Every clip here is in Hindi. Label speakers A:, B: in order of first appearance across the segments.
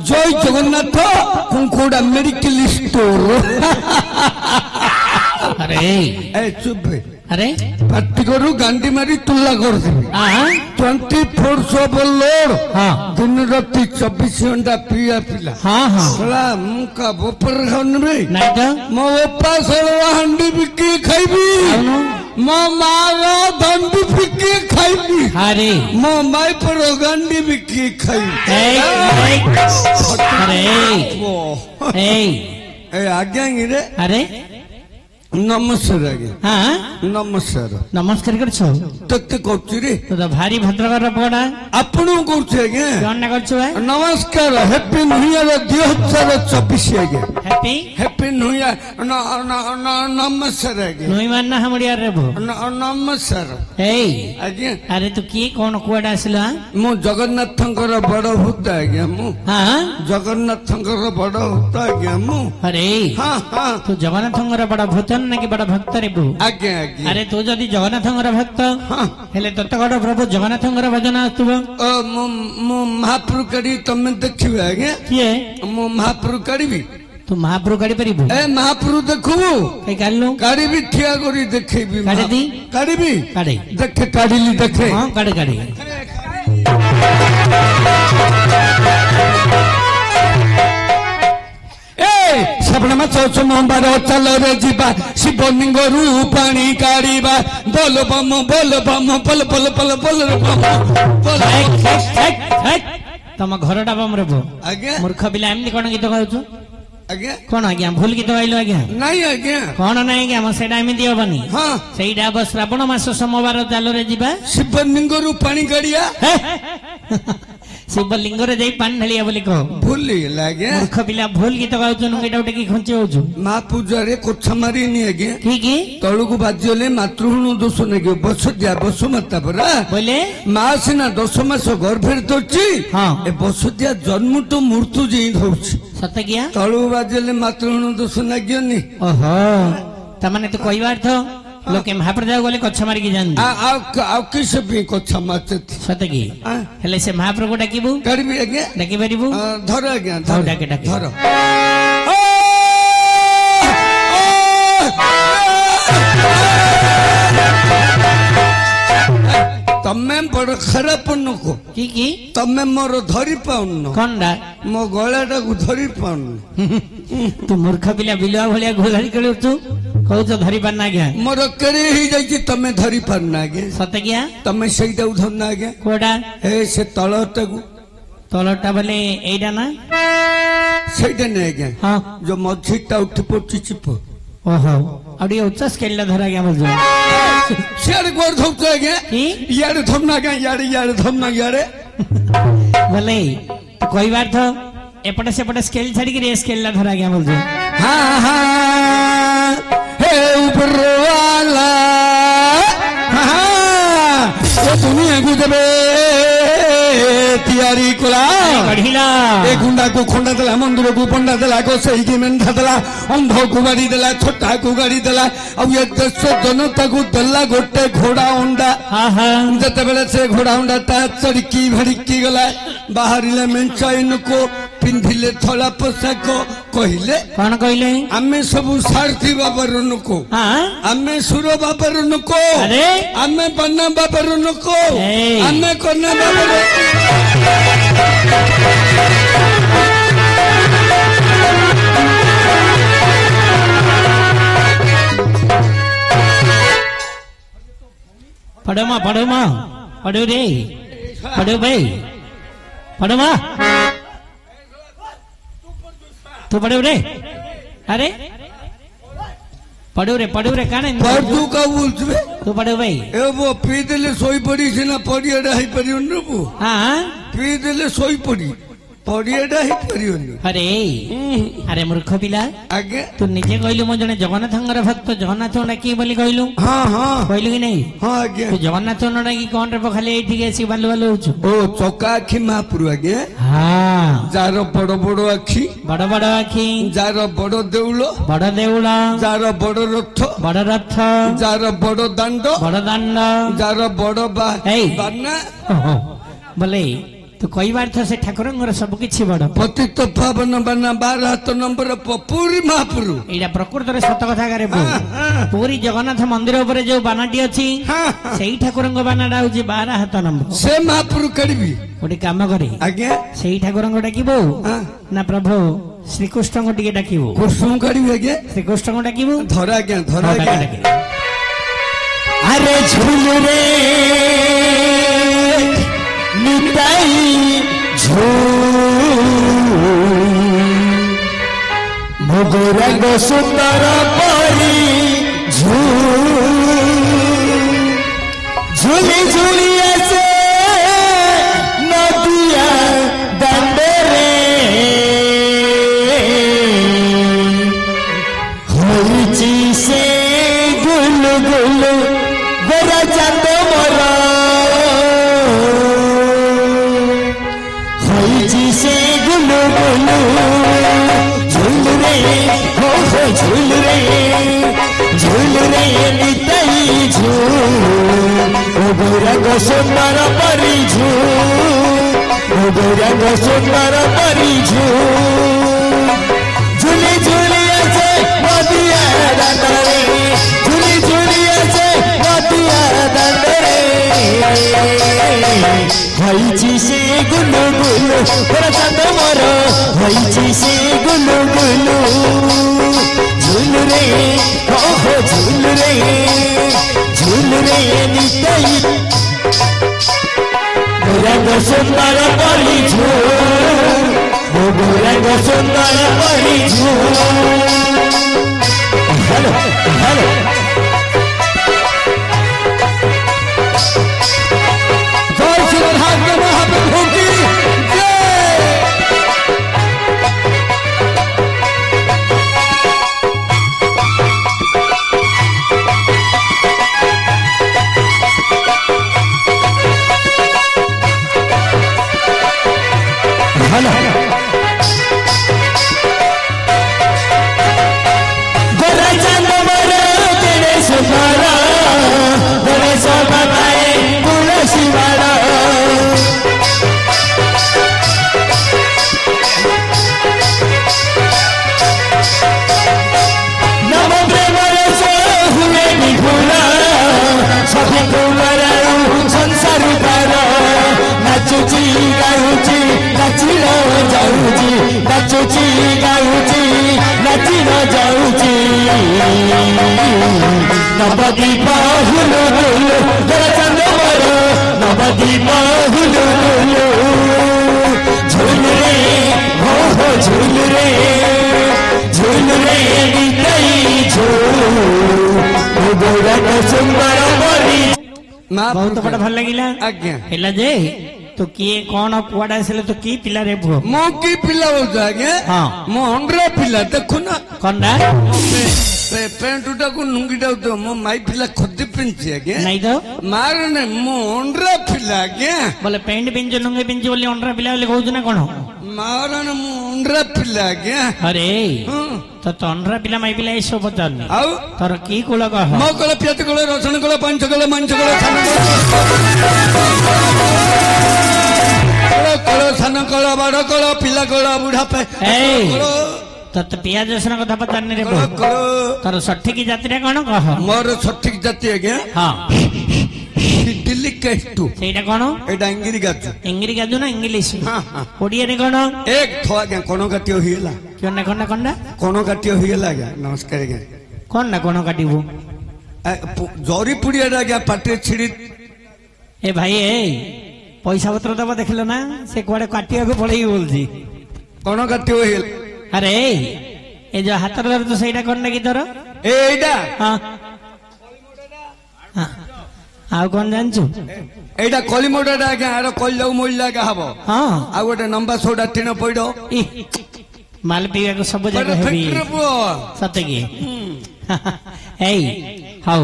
A: जय जगन्नाथ कुंकुड़ा मेडिकल स्टोर।
B: अरे
A: ए चुप
B: अरे
A: पार्टी करू गांडी मारी तुला कर देबी 24/7 लोड।
B: हाँ
A: दिन राति 24 घंटा पिया पिला।
B: हाँ हाँ
A: सला मुका बोपर खान रे
B: नहीं तो
A: मो बापा सला हंडी बिकी खाइबी मो मारा दंडी बिकी खाइबी
B: अरे
A: मो माई पर गांडी बिकी खाइबी।
B: अरे
A: ए आज्ञा रे
B: अरे
A: नमस्कार आज्ञा।
B: हाँ
A: नमस्कार
B: नमस्कार कर
A: तते करछि रे
B: तो भारी भद्रकर पड़ा
A: आपण करछि आज्ञा।
B: कौन कर
A: नमस्कार हैप्पी न्यू ईयर 2024 आज्ञा।
B: हैप्पी
A: हैप्पी न्यू ईयर नमस्कार आज्ञा।
B: नुई मानना हम रे भो
A: नमस्कार आज्ञा।
B: अरे तू किए कौन कुआडा आसिला
A: मु जगन्नाथंकर बड़ भूत आज्ञा। मु
B: हाँ
A: जगन्नाथंकर बड़ भूत आज्ञा। मु
B: अरे
A: हाँ हाँ
B: तू जगन्नाथंकर बड़ भूत ना कि बड़ भक्त रे भो
A: आज्ञा आज्ञा।
B: अरे तू जदि जगन्नाथंकर भक्त
A: हाँ
B: हेले तत गड प्रभु जगन्नाथंकर भजन आस्तुब
A: मु महाप्रभु करी तमे देखिबे आज्ञा।
B: किए
A: मु महाप्रभु करीबी
B: तू महाप्रभु काढ़ी पारिबु
A: ए महाप्रभु देखबू
B: कई काढलु
A: काढ़ीबी ठिया करी देखैबी
B: काढ़ी दी
A: काढ़ीबी
B: काढ़ी
A: देखे काढ़ीली देखे
B: हां काढ़ी काढ़ी
A: श्रावण मास सोमवार चल रे जीवा शिवलिंग रू पानी काढ़ीबा बोल बम बोल बम बोल बोल बोल बोल बोल।
B: तम घरटा बम रे भो
A: आज्ञा
B: मूर्ख पिला एमनी कोन गीत गाउछु
A: आज्ञा।
B: कोन आज्ञा भूल गीत गाइलो आज्ञा
A: नहीं आज्ञा
B: कोन नहीं आज्ञा हम सेडा एमती होबनी
A: हाँ
B: सेइडा बस श्रावण मास सोमवार चाल रे जीवा
A: शिवलिंग रू पानी काढ़िया
B: शिवलिंग रे जाई पानी ढलिया बोली कहो
A: भूल आज्ञा।
B: मूर्ख पिला भूल गीत गाउछु नुगेटा उटे की खंचे होछु
A: महापूजा रे कोछा मारी नी आज्ञा।
B: की की
A: तळुकु बाजिले मातृहूण दोष नेगे बसुदिया बसुमाता परा
B: बोले
A: माँ सिना 10 मास गर्भे धरछि
B: हाँ
A: ए बसुदिया जन्म तो मृत्यु जे धरछि
B: सत किया
A: तळुकु बाजिले मातृहूण दोष नागियोनी।
B: ओहो तमने तो कोई बात थो लोके महाप्रभु गले कच्छ मारी की जान
A: आ किस भी कोछा मारते
B: सत की हेले से महाप्रभु डाकिबु
A: करबी आज्ञा।
B: डाकी परिबु
A: धर आज्ञा
B: धर डाके डाके
A: धर तमे बड़ खराब नको
B: की
A: तमे मोर धरी पाउन
B: कोनडा
A: मो गळाटा को धरी पाउन।
B: तू मूर्ख पिला बिलवा भलिया घोलारी करू तू कहू तो धरी पाना गया
A: मोर करे ही जाई तमे धरी पाना गे
B: सत किया
A: तमे सेइटा उधरना गे
B: कोडा
A: हे से तळटा को
B: तलटा बोले एइडा ना
A: सेइटा नै गे
B: हां
A: जो मझीटा उठ पड़छि चिप
B: ओहो अडी उच्च स्केल ला धरा गया बोल
A: शेर गोर धोक गे
B: की
A: यार धमना गे यार धमना यार
B: बोले तो कोई बात थो एपटे सेपटे स्केल छाड़ी के स्केल ला धरा गया बोल
A: हाँ हाँ हे ऊपर वाला हाँ वो दुनिया को जबे तियारी कोला
B: बढ़िला
A: ए गुंडा को खोंडा देला मंदिर को पंडा देला को सही की मेंढा देला अंध को गाड़ी देला छोटा को गाड़ी देला अब ये देश जनता को देला गोटे घोड़ा अंडा
B: हाँ हाँ
A: जते बेले से घोड़ा अंडा ता चड़की भड़की गला बाहरिले मेंचाइन को पिंधिले थला पोशाक कहिले
B: कौन कहले
A: आमे सबु सारथी बाबर नको
B: हाँ
A: आमे सुर बाबर नको
B: अरे
A: आमे बन्ना बाबर नको
B: ए।
A: आमे कन्ना बाबर
B: पढ़ो माँ पढ़ो रे पढ़ो भाई पढ़ो माँ तू पढ़ो रे अरे पढ़ो रे काने
A: पढ़ू का बोलछबे
B: तू पढ़ो भाई
A: ए वो पी देले सोई पड़ी सिना पड़ियाडा ही परियोन नु
B: हाँ
A: पी देले सोई पड़ी पड़ियाडा ही परियोन
B: अरे अरे मूर्ख पिला
A: आगे
B: तू निजे कहलु मो जने जगन्नाथंगर भक्त जगन्नाथ डाकी बोली कहलु
A: हाँ हाँ
B: कहलु कि नहीं
A: हाँ आगे
B: तू जगन्नाथ डाकी कौन रे खाली एठी आसी बालु बालु होछु
A: ओ चौका आखी महापुरु आगे
B: हाँ
A: जार बड़ बड़ आखी
B: बड़ बड़ आखि
A: जार बड़ देउल
B: बड़ देउल
A: जार बड़ रथ
B: बड़ रथ
A: जार बड़ दांड
B: बड़ दांड
A: जार बड़
B: एई।
A: बाना
B: ओहो, बोले ତୁ କହିବା ଅର୍ଥ ସେ ଠାକୁରଙ୍କର ସବୁ କିଛି ବଡ।
A: ପତିତ ପାବନ ବାନା 12 ହାତ ନମ୍ବର ପୁରୀ ମହାପୁରୁ।
B: ଏଇଟା ପ୍ରକୃତରେ ସତ କଥା ଗାରେ ବୋଉ। ପୁରୀ ଜଗନ୍ନାଥ ମନ୍ଦିର ଉପରେ ଯୋଉ ବାନାଟି ଅଛି ସେଇ ଠାକୁରଙ୍କ ବାନାଟା ହଉଛି 12 ହାତ ନମ୍ବର।
A: ସେ ମହାପୁରୁ କାଢିବି
B: ଗୋଟେ କାମ କରେ
A: ଆଜ୍ଞା
B: ସେଇ ଠାକୁରଙ୍କୁ ଡାକିବୁ ନା ପ୍ରଭୁ ଶ୍ରୀକୃଷ୍ଣଙ୍କୁ ଟିକେ ଡାକିବୁ?
A: କୃଷ୍ଣଙ୍କୁ କାଢିବି ଆଜ୍ଞା।
B: ଶ୍ରୀକୃଷ୍ଣଙ୍କୁ ଡାକିବୁ?
A: ଧର ଆଜ୍ଞା ଧର ଆଜ୍ଞା।
B: ଆରେ ଝୁଲରେ ନିତାଇ
A: ଭୋଗରାଗ ସୁନ୍ଦର ପରି ଝୁଲି ଝୁଲି ଆସେ ନଦିଆ ଦାଣ୍ଡରେ ହୋଇଛି ସେ ଗୁଲୁ ଗୁଲୁ ଗୋରା ଚାନ୍ଦ ମୋର ହୋଇଛି ସେ ଗୁଲୁ ଗୁଲୁ ଝୁଲରେ ହୋ ହୋ ଝୁଲରେ ଝୁଲରେ ନିତାଇ ଗୋରାଗ ସୁନ୍ଦର ପରି ଗୋରାଗ ସୁନ୍ଦର ପରି ଝୁଲି ଝୁଲି ଆସେ ନଦିଆ ଦାଣ୍ଡରେ ଝୁଲି ଝୁଲି ଆସେ ନଦିଆ ଦାଣ୍ଡରେ ହୋଇଛି ସେ ଗୁଲୁ ଗୁଲୁ ଗୋରା ଚାନ୍ଦ ମୋର ହୋଇଛି ସେ ଗୁଲୁ ଗୁଲୁ ଝୁଲରେ ହୋ ହୋ ଝୁଲରେ ଝୁଲରେ ନିତାଇ ଗୋରାଗ ସୁନ୍ଦର ପରି ଗୋରାଗ ସୁନ୍ଦର ପରି ହ୍ୟାଲୋ ହ୍ୟାଲୋ ଜୟ ଶ୍ରୀ ରାଧା ମହାପ୍ରଭୁ କି ଜୟ। गोरा चांद मोर तेरे सुंदर गोरे शोभा पाए तुलसी बाड़ा नम प्रेमर से हुए निघुला सभी कुमार संसार पार नाचुची गाउची नाची जाऊची नाचुची गाउची नाची जाऊची नवदीप हुलु हुलु गोरा चांद मोर नवदीप हुलु हुलु झुलरे हो हो झुलरे झुलरे निताई गोराग सुंदर परी।
B: ବହୁତ ବଡ ଭଲ ଲାଗିଲା
A: ଆଜ୍ଞା।
B: ହେଲା ଯେ ତୁ କିଏ କଣ କୁଆଡେ ଆସିଲେ ତୁ କି ପିଲା ରେ ପୁଅ?
A: ମୁଁ କି ପିଲା ହଉଛୁ ଆଜ୍ଞା?
B: ହଁ
A: ମୁଁ ଅଣ୍ଡ୍ରା ପିଲା ଦେଖୁନ
B: କଣଟା
A: ପ୍ୟାଣ୍ଟଟାକୁ ନୁଙ୍ଗିଟା ମୋ ମାଇ ପିଲା ଖଦି ପିନ୍ଧି ଆଜ୍ଞା
B: ନାଇଁ ତ
A: ମାର ନାଇଁ ମୁଁ ଅଣ୍ଡ୍ରା ପିଲା ଆଜ୍ଞା।
B: ବୋଲେ ପ୍ୟାଣ୍ଟ ପିନ୍ଧୁ ଲୁଙ୍ଗି ପିନ୍ଧୁ ବୋଲି ଅଣ୍ଡରା ପିଲା ବୋଲି କହୁଛୁ ନା କଣ?
A: ମାରଣ ମୁଁ ଅଣ୍ଡ୍ରା ପିଲା ଆଜ୍ଞା।
B: ଆରେ ତ ତଣ୍ଡରା ପିଲା ମାଇ ପିଲା ଏସବୁ ପଚାରୁନି
A: ଆଉ
B: ତୋର କି କୁଳ କହ?
A: ମୋ କଳ ପିଆଜ କଳ ରସୁଣ କଳ ପାଞ୍ଚ କଳ ମାଂସ କଳ କଳ ସାନ କଳ ବଡ କଳ ପିଲା କଳ ବୁଢା
B: ତତେ ପିଆଜ ରସୁଣ କଥା ପଚାରୁନି ରେ ତୋର ସଠିକ ଜାତିଟା କଣ କହ?
A: ମୋର ସଠିକ ଜାତି ଆଜ୍ଞା
B: ହଁ
A: ସେଇଟା
B: କଣ?
A: ଏଇଟା ଇଂଗିରି ଗାଜୁ।
B: ଇଂଗିରି ଗାଜୁ ନା ଇଂଲିଶ? ଓଡିଆରେ କଣ?
A: ଏକ ଥୋ ଆଜ୍ଞା କଣ କାଟିବ ହେଇଗଲା
B: କଣ କଣ କଣଟା
A: କଣ କାଟିବ ହେଇଗଲା ଆଜ୍ଞା। ନମସ୍କାର ଆଜ୍ଞା।
B: କଣ ନା କଣ କାଟିବୁ?
A: ଜରି ପୁଡିଆଟା ଆଜ୍ଞା ପାଟିରେ ଛିଡି
B: ଏ ଭାଇ ପଇସା ପତ୍ର ଦବ ଦେଖିଲ ନା ସେ କୁଆଡେ କାଟିବାକୁ ପଳେଇବି ବୋଲଛି।
A: କଣ କାଟିବ ହେଇଗଲା?
B: ଆରେ ଏ ଯୋଉ ହାତରେ ଧରୁଛ ସେଇଟା କଣ ନାକି ତୋର?
A: ଏଇଟା
B: ଆଉ କଣ ଜାଣିଛୁ?
A: ଏଇଟା କଲିମୋଡାଟା ଆଜ୍ଞା ଆର କଲିଯାଉ ମଇଲା ଆଜ୍ଞା ହବ।
B: ହଁ
A: ଆଉ ଗୋଟେ ନମ୍ବା ସୋଡା ଟିଣ ପଇଡ
B: ମାଲ ପିଇବାକୁ ସବୁ ଜାଗ ହେବି ସତେ କି? ଏଇ ହଉ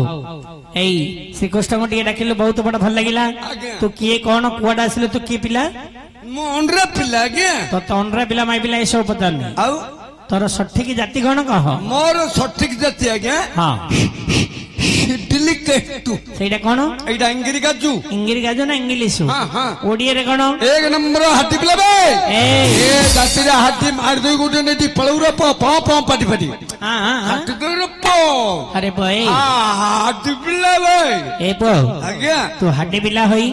B: ଏଇ ଶ୍ରୀକୃଷ୍ଣଙ୍କୁ ଟିକେ ଡାକିଲୁ ବହୁତ ବଡ ଭଲ ଲାଗିଲା। ତୁ କିଏ କଣ କୁଆଡେ ଆସିଲୁ ତୁ କିଏ ପିଲା?
A: ମୁଁ ଅଣ୍ଡ୍ରା ପିଲା ଆଜ୍ଞା।
B: ତୋ ଅଣ୍ଡ୍ରା ପିଲା ମାଇ ପିଲା ଏସବୁ ପଚାରୁନି।
A: ଆଉ
B: ତୋର ସଠିକ ଜାତି କଣ କହ?
A: ମୋର ସଠିକ ଜାତି ଆଜ୍ଞା
B: ହଁ
A: ଇଡିଲି କେଟୁ
B: ସେଇଟା କଣ?
A: ଏଇଟା ଇଙ୍ଗିରି କାଜୁ
B: ଇଂଗିରି ଗାଜୁ ନା ଇଂଲିଶ? ଓଡିଆରେ କଣ?
A: ଏକ ନମ୍ବର ହାତୀ ପିଲା ବେ ଏ ଜାତିରେ ହାତୀ ମାରି ଦେଇ ଗୋଟେ ନେଇ ପଳଉର ପ ପ ପ ପାଟି ପାଟି ହାତୀ ଦଉର ପ
B: ଆରେ ଭାଇ
A: ହାତୀ ପିଲା ବେ
B: ଏ ପో
A: ଆଜ୍ଞା
B: ତୁ ହାଡି ପିଲା ହୋଇ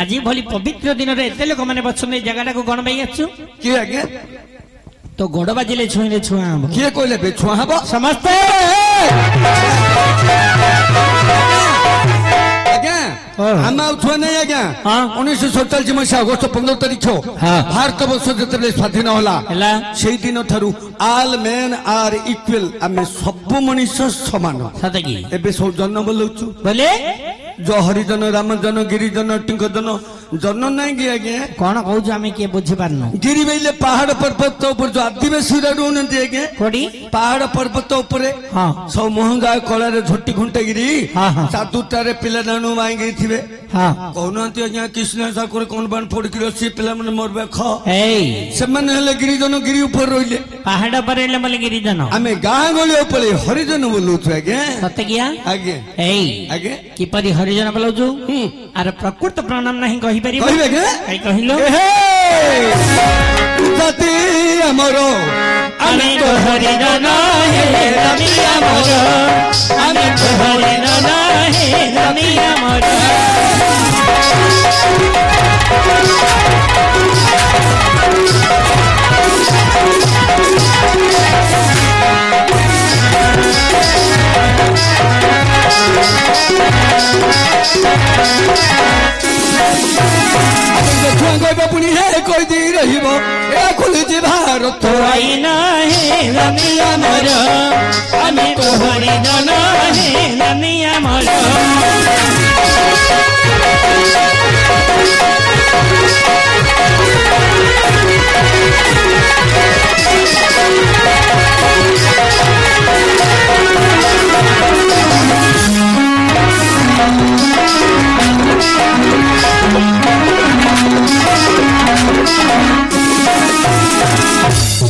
B: ଆଜି ଭଳି ପବିତ୍ର ଦିନରେ ଏତେ ଲୋକମାନେ ବସୁଛନ୍ତି ଏଇ ଜାଗାଟାକୁ କଣ ପାଇଁ ଆସିଛୁ?
A: କିଏ ଆଜ୍ଞା
B: ତ ଗୋଡ ବାଜିଲେ ଛୁଇଁରେ ଛୁଆଁ ହବ।
A: କିଏ କହିଲେ ବେ ଛୁଆଁ ହବ
B: ସମସ୍ତେ
A: ଆଜ୍ଞା ଆମେ ଆଉ ଛୁଆ ନାହିଁ ଆଜ୍ଞା 1947 ମସିହା ଅଗଷ୍ଟ 15 ତାରିଖ ଭାରତ ବର୍ଷ ଯେତେବେଳେ ସ୍ୱାଧୀନ ହେଲା ସେଇଦିନ ଠାରୁ ଅଲ୍ ମେନ୍ ଆର୍ ଇକ୍ୱାଲ ଆମେ ସବୁ ମଣିଷ ସମାନ
B: ସତ କି?
A: ଏବେ ସବୁ ଜନ ବୋଲଉଛୁ
B: ବୋଲେ
A: ହରିଜନ ରାମଜନ ଗିରିଜନ ଟିଙ୍କଜନ ଜନ ନାହିଁ କି ଆଜ୍ଞା
B: କଣ କହୁଛୁ ଆମେ କିଏ ବୁଝିପାରୁନୁ?
A: ଗିରି ବେଇଲେ ପାହାଡ ପର୍ବତ ଉପରେ ଯୋଉ ଆଦିବାସୀ ରହୁନାହାନ୍ତି ଆଜ୍ଞା
B: କୋଉଠି?
A: ପାହାଡ ପର୍ବତ ଉପରେ ସବୁ ମହଙ୍ଗା କଳାରେ ଝୋଟି ଘୁଣ୍ଟେଇକିରି ଚାଦୁଟାରେ ପିଲା ଜାଣୁ ମାଇଁକି ଥିବେ କହୁନାହାନ୍ତି ଆଜ୍ଞା କୃଷ୍ଣ ସାକୁରେ କଣ ବାଣ ପଡିକି ଅଛି ପିଲାମାନେ ମରବେ ଖ ସେମାନେ ହେଲେ ଗିରିଜନ ଗିରି ଉପରେ ରହିଲେ
B: ପାହାଡ ଉପରେ ରହିଲେ ବୋଲେ ଗିରିଜନ
A: ଆମେ ଗାଁ ଗହଳି ଉପରେ ହରିଜନ ବୋଲଉଛୁ ଆଜ୍ଞା
B: ସତ କିଆ?
A: ଆଜ୍ଞା
B: ଏଇ
A: ଆଜ୍ଞା
B: କିପରି ହରିଜନ ବୋଲଉଛୁ? ଆର ପ୍ରକୃତ ପ୍ରଣାମ ନାହିଁ କହିପାରିବ?
A: କହିବେ
B: କହିଲୁ
A: ଜାତି ଆମର
B: ଆମେ ତ ହରିଜନ ହେ ରବି ଆମର ଆମେ ତ ହରିଜନ ହେ ରବି ଆମର
A: କହିବ ପୁଣି ହେ କହିଦେଇ ରହିବ ଏ ଖୋଲିଛି ଭାରତ
B: ଆଇନ ହେ ରବି ଆମର ଆମେ ତ ହରିଜନ ହେ ରବି ଆମର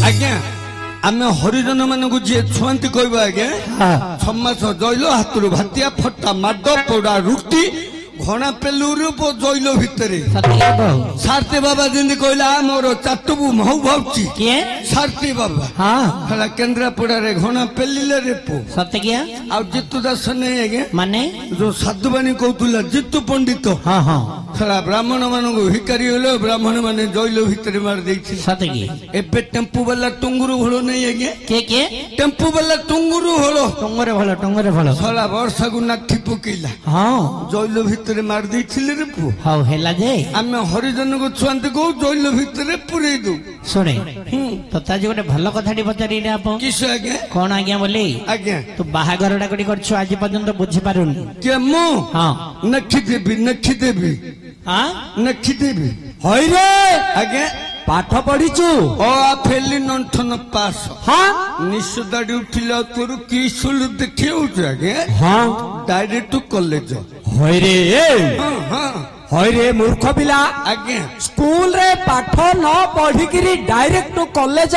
A: ଆଜ୍ଞା ଆମେ ହରିଜନ ମାନଙ୍କୁ ଯିଏ ଛୁଆନ୍ତି କହିବ ଆଜ୍ଞା 6 ମାସ ଜଇଲ ହାତରୁ ଭାତିଆ ଫଟା ମାଡ ପୋଡା ରୁଟି ଘଣା ପେଲୁରୁ ଜଇଲ ଭିତରେ ସାରଥୀ ବାବା ଯେମିତି କହିଲା ମୋର ଚାଟୁବୁ ମହୁ ଭାବୁଛି
B: କିଏ?
A: ସାରଥୀ ବାବା ହେଲା କେନ୍ଦ୍ରାପଡାରେ ଘଣା ପେଲିଲେ ରେ ପୁ
B: ସତ କିଆ?
A: ଆଉ ଜିତୁ ଦାସ ନେଇ ଆଜ୍ଞା
B: ମାନେ
A: ଯୋଉ ସାଧୁବାଣୀ କହୁଥିଲା ଜିତୁ ପଣ୍ଡିତ ହେଲା ବ୍ରାହ୍ମଣ ମାନଙ୍କୁ ଭିକାରୀ ହେଲେ ବ୍ରାହ୍ମଣ ମାନେ ଜଇଲ ଭିତରେ ମାରି ଦେଇଥିଲେ
B: ସତ କି?
A: ଏବେ ଟେମ୍ପୁ ବାଲା ଟୁଙ୍ଗୁରୁ ଭଲ ନେଇ ଆଜ୍ଞା
B: କିଏ
A: ଟେମ୍ପୁ ବାଲା ଟୁଙ୍ଗୁରୁ ଭଲ
B: ଟଙ୍ଗରେ ଭଲ
A: ସଲା ବର୍ଷାକୁ ନାଠି ପକେଇଲା ଜଇଲ ଭିତରେ ମାରି ଦେଇଥିଲେ ରେ ପୁଅ
B: ହଉ ହେଲା ଯେ
A: ଆମେ ହରିଜନକୁ ଛୁଆନ୍ତି କହୁ ଜଇଲ ଭିତରେ ପୁରେଇ ଦଉ
B: ଶୁଣେ ତତେ ଆଜି ଗୋଟେ ଭଲ କଥାଟି ପଚାରିଲେ ଆପଣ
A: କିସ ଆଜ୍ଞା
B: କଣ ଆଜ୍ଞା ବୋଲି
A: ଆଜ୍ଞା
B: ତୁ ବାହାଘରଟା କୋଠି କରିଛୁ ଆଜି ପର୍ଯ୍ୟନ୍ତ ବୁଝିପାରୁନି
A: କିଏ ମୁଁ ନେଖିଦେବି ନେଖିଦେବି
B: ହଇରେ
A: ଆଜ୍ଞା
B: ପାଠ ପଢିଛୁ
A: ଫେଲି ନଣ୍ଠନ ପାସ ନିଶଦାଡି ଉଠିଲା ତୋର କି ସୁଲ ଦେଖି ହଉଛୁ ଆଜ୍ଞା ଡାଇରେକ୍ଟ କଲେଜ
B: ହଇରେ ହଇରେ ମୂର୍ଖ ପିଲା
A: ଆଜ୍ଞା
B: ସ୍କୁଲ ରେ ପାଠ ନ ପଢିକିରି ଡାଇରେକ୍ଟ କଲେଜ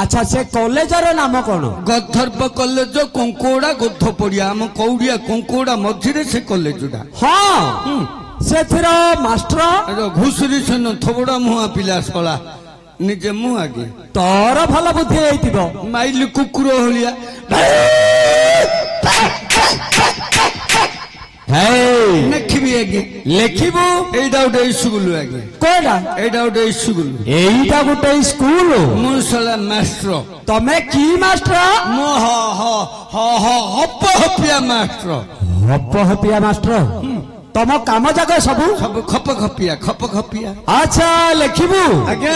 A: ଆଚ୍ଛା
B: ସେ କଲେଜର ନାମ କଣ?
A: ଗର୍ଦ୍ଧର୍ବ କଲେଜ କଙ୍କୋଡା ଗୋଧ ପଡିଆ ଆମ କଉଡିଆ କଙ୍କୋଡା ମଝିରେ ସେ କଲେଜଟା
B: ସେଥିର ମାଷ୍ଟର
A: ଘୁଷୁରୀ ସେନ ଥବଡା ମୁହାଁ ପିଲା ଶଳା ନିଜେ ମୁଁ ଆଜ୍ଞା
B: ତୋର ଭଲ ବୁଦ୍ଧି ହେଇଥିବ
A: ମାଇଲି କୁକୁର ଭଳିଆ ଲେଖିବି ଆଜ୍ଞା
B: ଲେଖିବୁ
A: ଏଇଟା ଗୋଟେ ସ୍କୁଲ ଆଜ୍ଞା
B: କୋଉଟା?
A: ଏଇଟା ଗୋଟେ ସ୍କୁଲ
B: ଏଇଟା ଗୋଟେ ସ୍କୁଲ
A: ମୁଁ ଶଳା ମାଷ୍ଟର
B: ତମେ କି ମାଷ୍ଟର?
A: ମୁଁ ହପିଆ ମାଷ୍ଟର
B: ମାଷ୍ଟର ତମ କାମ ଯାକ ସବୁ
A: ଖପ ଖପିଆ
B: ଆଚ୍ଛା ଲେଖିବୁ
A: ଆଜ୍ଞା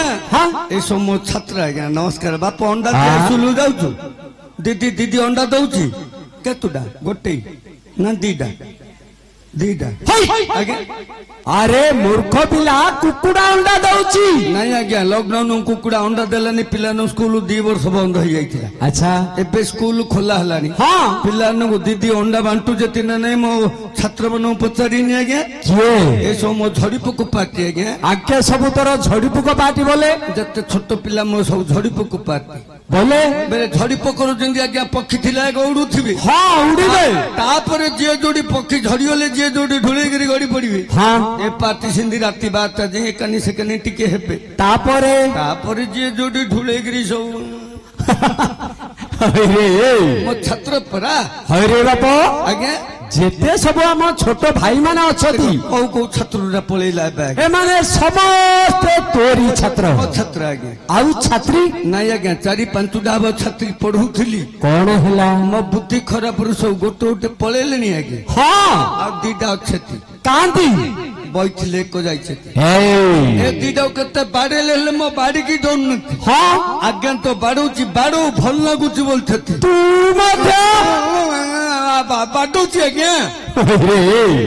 A: ଏସବୁ ମୋ ଛାତ୍ର ଆଜ୍ଞା ନମସ୍କାର ବାପ ଅଣ୍ଡା ସ୍କୁଲ ଯାଉଛୁ ଦିଦି ଅଣ୍ଡା ଦଉଛି କେତୁଟା ଗୋଟେ ନା ଦିଟା दीटा आज्ञा
C: अरे मूर्ख पिला कुकुड़ा अंडा दउची
A: नहीं आज्ञा लॉकडाउन कुकुड़ा अंडा देलानी पिलानो स्कूल 2 वर्ष बंद हो जाइथिला
C: अच्छा
A: एबे स्कूल खोला हलानी
C: हाँ
A: पिलानो दीदी अंडा बांटू जति ना नहीं मो छात्र मन पचारि नि आज्ञा
C: किए
A: ए सो मो झड़ीपुक पार्टी आज्ञा
C: आगे सब तर झड़ीपुक पार्टी बोले
A: जते छोट पिला मो सब झड़ीपुक पार्टी
C: बोले
A: बेले झड़ीपुकर जंदी आज्ञा पक्षी थिला उड़ुथिबे
C: हाँ उड़ीबे
A: तापरे जे जोड़ी पक्षी झड़ीले जे जोड़ी ढुले गिरी गड़ी पड़िबे
C: हाँ
A: ए पार्टी सिंधी राती बात जे कनी से कनी टिके हेबे तापरे जे जोड़ी ढुले गिरी सब मो छात्र परा
C: हरे बाप
A: आज्ञा
C: जेते सब आम छोट भाई माने अछती
A: कौ कौ छात्र पळैला बैग
C: ए माने समस्त तोरी छात्र
A: छात्र आज्ञा
C: आउ छात्री
A: नहीं आज्ञा 4-5 डाब छात्री पढ़ुथिली
C: कौन हैला
A: मो बुद्धि खराब सब गोटे गोटे पळैलेनी आज्ञा
C: हाँ
A: आ दीटा अछती
C: कांती
A: बैठले को जाइछे
C: ए
A: ए दीटा केते बाड़ेले मो बाड़ी की डोन नथि
C: हाँ
A: आज्ञा तो बाड़ूची बाड़ू भल लागुची बोलथति
C: तू मत
A: बाड़ूची आज्ञा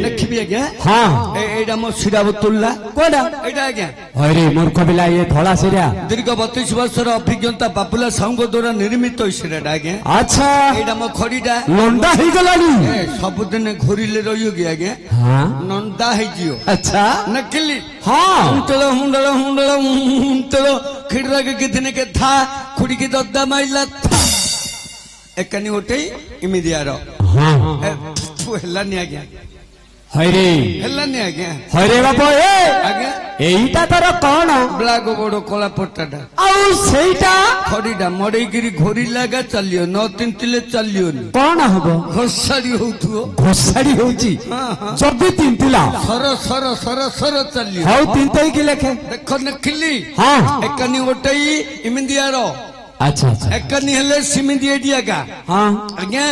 A: देखिबी आज्ञा
C: हाँ
A: एडा मो शिरावतुल्ला कोडा एडा आज्ञा
C: अरे मूर्ख पिला ये धड़ा सिरा
A: दीर्घ 32 वर्षर अभिज्ञता बाबुला साउंग द्वारा निर्मित शिराडा आज्ञा
C: अच्छा
A: एडा मो खड़ीडा
C: लंडा ही गलानी
A: सब दिन घोरिले रहियो गे आज्ञा
C: हाँ
A: नंदा है जियो
C: अच्छा
A: नकली
C: हाँ
A: हुंडलो हुंडलो हुंडलो हुंडलो खिड़रा के कितने के था खुड़ी की दद्दा माइला था एकनी होटे इमिदियारो
C: हाँ
A: तू हेलानी आ गया
C: हरे
A: हेलानी आ गया
C: हरे बाप ए
A: आगे
C: एईटा तर कौन
A: ब्लाक बड़ो कला पट्टाटा
C: आउ सेईटा
A: खड़ीटा मड़ई गिरी घोरी लगा चलियो न तिंतिले चलियो
C: कौन हबो
A: घोसाड़ी होथुओ
C: घोसाड़ी होची जदी तिंतिला
A: सर सर सर सर चलियो
C: हाउ तिंतई की लेखे
A: देखो नखिली
C: हाँ
A: एकनी होटई इमिदियारो
C: अच्छा अच्छा
A: एकनी हेले सिमिदी एडिया का
C: हाँ
A: आज्ञा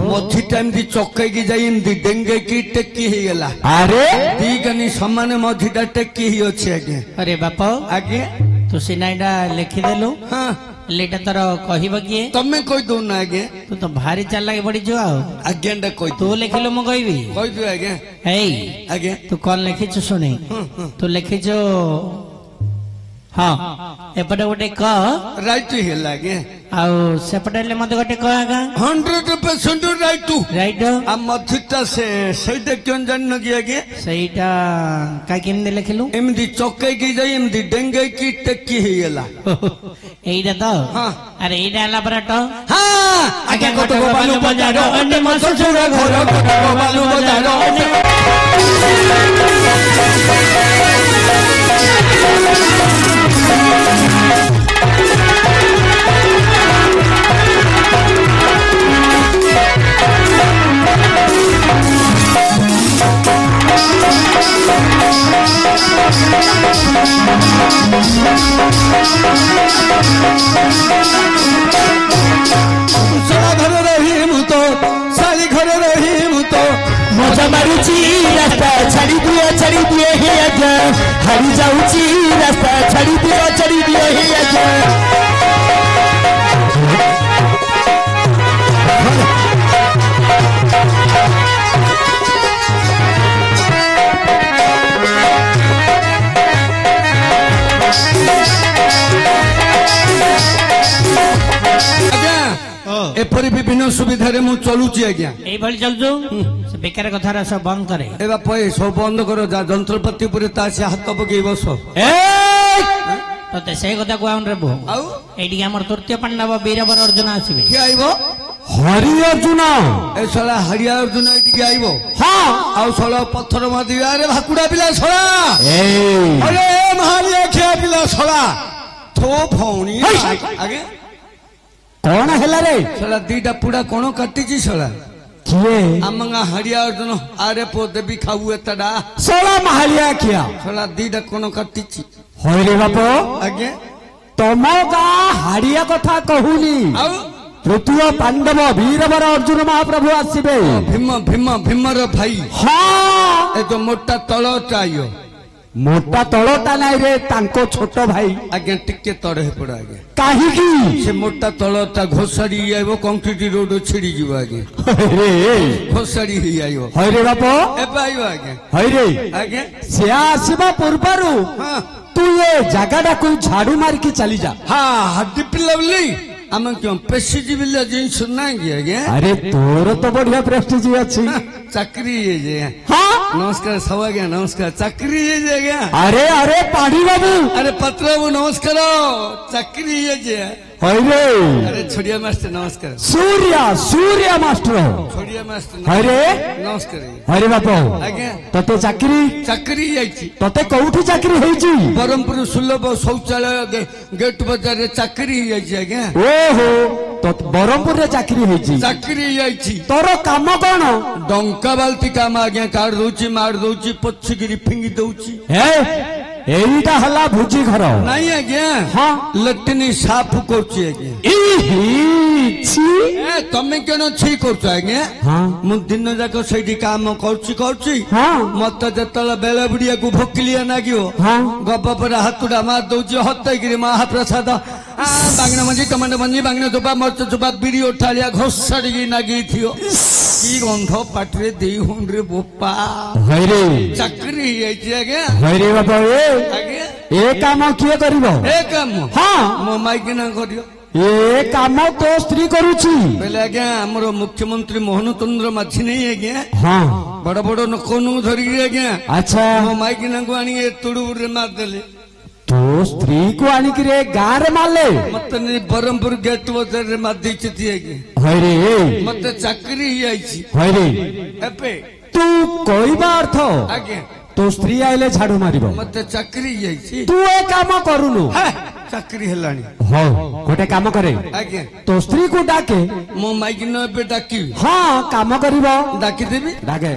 A: मथि टाइम दी चक्के की जाई दी डेंगे की टेक्की ही गेला
C: अरे
A: दी गनी समान मथिटा टेक्की ही अछि आज्ञा
B: अरे बाप
A: आज्ञा
B: तू सिनाइडा लिखि देलु
A: हां
B: लेटा तर कहब किए
A: तमे कोइ दो ना आज्ञा
B: तू तो भारी चालाक पड़ी जो आओ
A: आज्ञाटा कोइ
B: तू लिखिलो मु कहबी
A: कोइ दो आज्ञा
B: हे
A: आज्ञा
B: तू कौन लिखिଛୁ शुणी तू लिखिଛୁ हाँ एपटे गोटे क
A: राइट हेला आज्ञा
B: आउ सेपटे ले मते गोटे क आगा
A: 100% राइट
B: राइट
A: आ मथिटा से सेटा क्यों जान न गया आज्ञा
B: सहीटा का केमने लिखिलु
A: एमदी चक्के की जाई एमदी डेंगे की टेक्की ही गेला
B: एइडा तो
A: हाँ
B: अरे एइडा आला पराटो
A: हाँ आज्ञा कत गोबालु बजारो अन्य मस सुर घर कत गोबालु बजारो घरे रही तो साली घरे रही तो
C: मजा मारुची रास्ता छाड़ी दिए हे आजा हरी जाऊची रास्ता छाड़ी दिए हे आजा
A: एपरी विभिन्न सुविधा रे मु चलुची आज्ञा
B: एई भली चलजो से बेकार कथारा सब बंद करे
A: ए बाप ए सब बंद करो जा जंत्रपाती पुरे ता से हाथ पके बस
C: ए
B: तो ते से कथा कोन रे बो
A: आउ
B: एडी हमर तृतीय पांडव वीरवर अर्जुन आसीबे
A: के आइबो
C: हरि अर्जुन
A: ए साला हरिया अर्जुन एडी के आइबो
C: हाँ
A: आउ साला पत्थर मादी अरे भाकुड़ा पिला साला
C: ए
A: अरे महारिया के पिला साला थो भौणी आगे
C: कौन हैला रे
A: साला दीटा पुड़ा कोन काटिची साला
C: किए
A: आमंगा हरिया अर्जुन आरे पो देबी खाऊ एतडा
C: सोला महालिया किया
A: साला दीटा कोन काटिची
C: हरे बाप
A: आगे
C: तम गा हाड़िया कथा कहूनी
A: आउ
C: तृतीय पांडव वीरवर अर्जुन महाप्रभु आसीबे
A: भीम भीम भीमर भाई
C: हाँ
A: ए तो मोटा तल चाहिए
C: मोटा तलटा नाई रे तांको छोट भाई
A: आज्ञा टिके तड़े पड़ा आज्ञा
C: कहीं
A: से मोटा तलटा घोषाड़ी आइबो कंक्रीट रोड छिड़ी जीव आज्ञा घोषाड़ी ही आइबो
C: हरे बाप
A: एबे आइबो आज्ञा
C: हरे
A: आज्ञा
C: से आसवा पूर्वरु
A: हाँ
C: तू ये जगह को झाड़ू मार के चली जा
A: हाँ हड्डी पिल्लवली आम क्यों पेशी जीविला जिन सुनना आज्ञा
C: अरे तोर तो बढ़िया प्रेस्टीज अच्छी
A: चाकरी ये जे
C: हाँ
A: नमस्कार सब आज्ञा नमस्कार चाकरी ये जे आज्ञा
C: अरे अरे पानी बाबू
A: अरे पत्र बाबू नमस्कार चाकरी ये जे
C: हरे
A: अरे छोड़िया मास्टर नमस्कार
C: सूर्य मास्टर
A: छोड़िया मास्टर
C: हरे
A: नमस्कार
C: हरे बाप
A: आज्ञा
C: तते चाकरी
A: चाकरी जाइछि
C: तते कोठी चाकरी होईची
A: बरमपुर सुलभ शौचालय गेट बाजार रे चाकरी जाइछि आज्ञा
C: ओहो तो बरमपुर रे चाकरी होईची
A: चाकरी जाइछि
C: तोर काम कोन
A: डंका बाल्टी काम आज्ञा काट दउछि मार दउछि पछगिरी फिंगी दउछि
C: हे एईटा हला भुजी घर
A: नहीं आज्ञा
C: हाँ
A: लट्टिनी साफ करछि आज्ञा
C: इही छी
A: ए तमे केन छी करछ आज्ञा
C: हाँ
A: मु दिन जाक सेठी काम करछि
C: हाँ
A: मत जतला बेला बुढ़िया को भोकलिया नागियो
C: हाँ
A: गप पर हाथुडा मार दउछि हत्तगिरी महाप्रसाद बांगना मंजी टमाटर मंजी बांगना चोपा मर्च चोपा बिड़ी उठालिया घोषाड़ी नागी थियो की गंध पाटरे देई हुंडरे बोपा
C: हरे
A: चाकरी जाइछि आज्ञा
C: हरे बाबा
A: आज्ञा
C: ए काम किए करिवो
A: ए काम
C: हाँ
A: मो माइक ना करियो
C: ए काम तो स्त्री करूची
A: बेले आज्ञा हमर मुख्यमंत्री मोहन चंद्र माछी नहीं आज्ञा
C: हाँ
A: बड़ बड़ नकोनु धरि आज्ञा
C: अच्छा
A: मो माइक ना को आनी ए तुडुर रे मार देले
C: तो स्त्री को आनिक रे गाँ रे मारले
A: मत बरमपुर गेट बाजार रे मार देछि आज्ञा
C: हरे
A: मत चाकरी जाइछि
C: हरे
A: एपे
C: तू कहवा अर्थ
A: आज्ञा
C: तो स्त्री आइले झाड़ू मारिबो
A: मत चाकरी जाइछि
C: तू ए काम करूनु
A: चाकरी हेलानी
C: हो गोटे काम करे
A: आज्ञा
C: तो स्त्री को डाके
A: मो माइक न एबे डाकी
C: हाँ काम करिबो
A: डाकी देबी
C: डाके